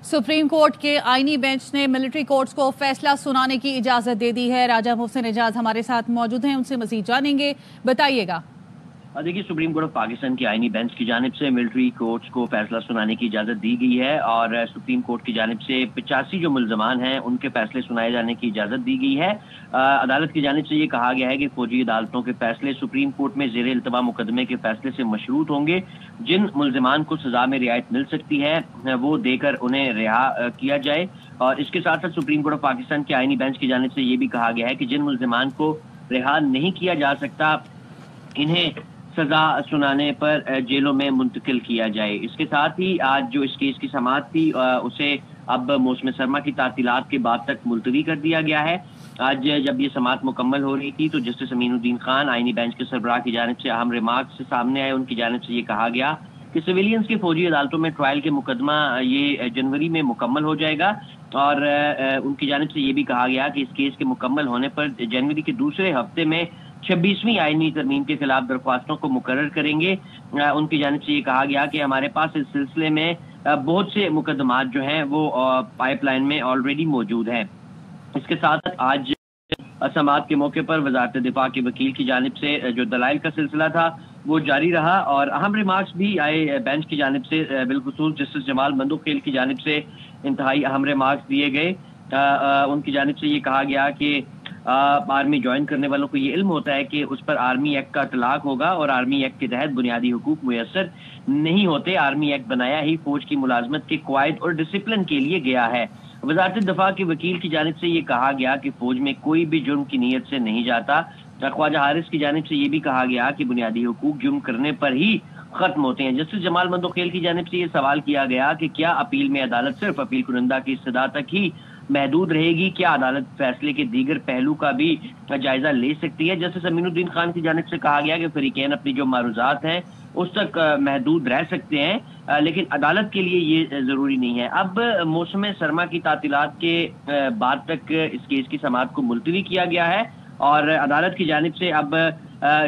Supreme court के आईनी bench ने मिलिट्री कोर्ट्स को फैसला सुनाने की इजाजत दे दी है। राजा मोहसिन एजाज हमारे साथ मौजूद हैं, उनसे मजीद जानेंगे। बताइएगा। देखिए, सुप्रीम कोर्ट ऑफ पाकिस्तान की आईनी बेंच की जानिब से मिलिट्री कोर्ट्स को फैसला सुनाने की इजाज़त दी गई है और सुप्रीम कोर्ट की जानिब से 85 जो मुल्ज़मान हैं उनके फैसले सुनाए जाने की इजाज़त दी गई है। अदालत की जानिब से ये कहा गया है कि फौजी अदालतों के फैसले सुप्रीम कोर्ट में ज़ेर इल्तवा मुकदमे के फैसले से मशरूत होंगे। जिन मुल्ज़मान को सज़ा में रियायत मिल सकती है वो देकर उन्हें रिहा किया जाए। और इसके साथ साथ सुप्रीम कोर्ट ऑफ पाकिस्तान की आईनी बेंच की जानिब से ये भी कहा गया है कि जिन मुल्ज़मान को रिहा नहीं किया जा सकता इन्हें सजा सुनाने पर जेलों में मुंतकिल किया जाए। इसके साथ ही आज जो इस केस की समाअत थी उसे अब मौसम सरमा की तातीलात के बाद तक मुलतवी कर दिया गया है। आज जब ये समाअत मुकम्मल हो रही थी तो जस्टिस अमीनुद्दीन खान आईनी बेंच के सरबराह की जानिब से अहम रिमार्क्स सामने आए। उनकी जानिब से ये कहा गया कि सिविलियंस के फौजी अदालतों में ट्रायल के मुकदमा ये जनवरी में मुकम्मल हो जाएगा और उनकी जानिब से ये भी कहा गया कि इस केस के मुकम्मल होने पर जनवरी के दूसरे हफ्ते में 26वीं आईनी तरमीम के खिलाफ दरख्वास्तों को मुकर्रर करेंगे। उनकी जानिब से ये कहा गया कि हमारे पास इस सिलसिले में बहुत से मुकदमात जो हैं वो पाइपलाइन में ऑलरेडी मौजूद हैं। इसके साथ आज समाअत के मौके पर वजारत दिफा के वकील की जानिब से जो दलाइल का सिलसिला था वो जारी रहा और अहम रिमार्क्स भी आए बेंच की जानिब से। बिलखुसूस जस्टिस जमाल बंदूखेल की जानिब से इंतहाई अहम रिमार्क्स दिए गए। उनकी जानिब से ये कहा गया कि आर्मी ज्वाइन करने वालों को ये इल्म होता है कि उस पर आर्मी एक्ट का तलाक होगा और आर्मी एक्ट के तहत बुनियादी हुकूक मुयस्सर नहीं होते। आर्मी एक्ट बनाया ही फौज की मुलाजमत के क्वायद और डिसिप्लिन के लिए गया है। वजारत दफा के वकील की जानिब से ये कहा गया कि फौज में कोई भी जुर्म की नीयत से नहीं जाता। ख्वाजा हारिस की जानिब से ये भी कहा गया कि बुनियादी हुकूक जुर्म करने पर ही खत्म होते हैं। जस्टिस जमाल बंदूखेल की जानिब से ये सवाल किया गया कि क्या अपील में अदालत सिर्फ अपील कुनंदा की इस्तदा तक ही महदूद रहेगी, क्या अदालत फैसले के दीगर पहलू का भी जायजा ले सकती है। जस्टिस अमीनुद्दीन खान की जानिब से कहा गया कि फरीकैन अपनी जो मारूजात हैं उस तक महदूद रह सकते हैं लेकिन अदालत के लिए ये जरूरी नहीं है। अब मौसम सरमा की तातीलात के बाद तक इस केस की समाअत को मुलतवी किया गया है और अदालत की जानिब से अब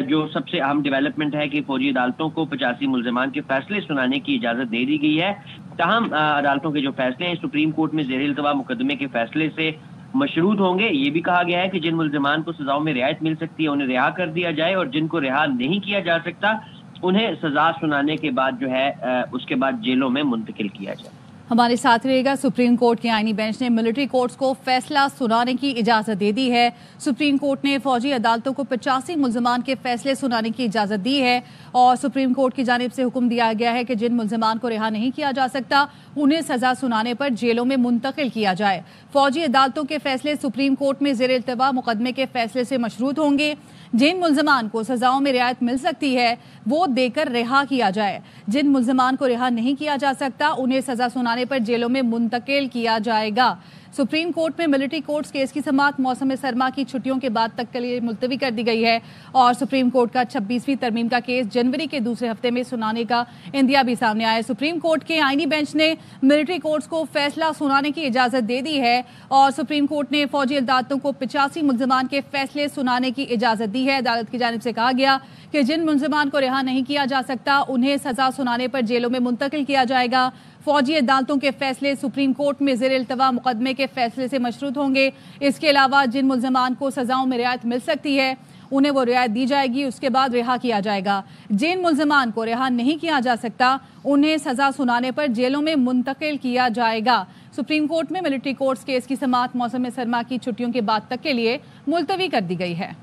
जो सबसे अहम डेवलपमेंट है कि फौजी अदालतों को 85 मुल्ज़मान के फैसले सुनाने की इजाज़त दे दी गई है। तहम अदालतों के जो फैसले हैं सुप्रीम कोर्ट में ज़ेर इल्तवा मुकदमे के फैसले से मशरूत होंगे। ये भी कहा गया है कि जिन मुल्ज़मान को सजाओं में रियायत मिल सकती है उन्हें रिहा कर दिया जाए और जिनको रिहा नहीं किया जा सकता उन्हें सजा सुनाने के बाद जो है उसके बाद जेलों में मुंतकिल किया जाए। हमारे साथ रहेगा। सुप्रीम कोर्ट की आईनी बेंच ने मिलिट्री कोर्ट्स को फैसला सुनाने की इजाजत दे दी है। सुप्रीम कोर्ट ने फौजी अदालतों को 85 मुल्ज़मान के फैसले सुनाने की इजाजत दी है और सुप्रीम कोर्ट की जानिब से हुक्म दिया गया है कि जिन मुल्ज़मान को रिहा नहीं किया जा सकता उन्हें सजा सुनाने पर जेलों में मुंतकिल किया जाए। फौजी अदालतों के फैसले सुप्रीम कोर्ट में ज़ेर इल्तवा मुकदमे के फैसले से मशरूत होंगे। जिन मुल्ज़मान को सजाओं में रियायत मिल सकती है वो देकर रिहा किया जाए। जिन मुल्ज़मान को रिहा नहीं किया जा सकता उन्हें सजा सुनाने पर जेलों में मुंतकिल किया जाएगा। सुप्रीम कोर्ट में मिलिट्री कोर्ट्स केस की समाअत मौसम सरमा की छुट्टियों के बाद तक के लिए मुलतवी कर दी गई है और सुप्रीम कोर्ट का 26वीं तरमीम का केस जनवरी के दूसरे हफ्ते में सुनाने का इंदिया भी सामने आया है। सुप्रीम कोर्ट के आईनी बेंच ने मिलिट्री कोर्ट्स को फैसला सुनाने की इजाजत दे दी है और सुप्रीम कोर्ट ने फौजी अदालतों को 85 मुल्ज़मान के फैसले सुनाने की इजाजत दी है। अदालत की जानिब से कहा गया कि जिन मुल्ज़मान को रिहा नहीं किया जा सकता उन्हें सजा सुनाने पर जेलों में मुंतकिल किया जाएगा। फौजी अदालतों के फैसले सुप्रीम कोर्ट में ज़ेर इल्तवा मुकदमे के फैसले से मशरूत होंगे। इसके अलावा जिन मुल्ज़मान को सजाओं में रियायत मिल सकती है उन्हें वो रियायत दी जाएगी, उसके बाद रिहा किया जाएगा। जिन मुल्ज़मान को रिहा नहीं किया जा सकता उन्हें सजा सुनाने पर जेलों में मुंतकिल किया जाएगा। सुप्रीम कोर्ट में मिलिट्री कोर्ट्स केस की समाअत मौसम सरमा की छुट्टियों के बाद तक के लिए मुलतवी कर दी गई है।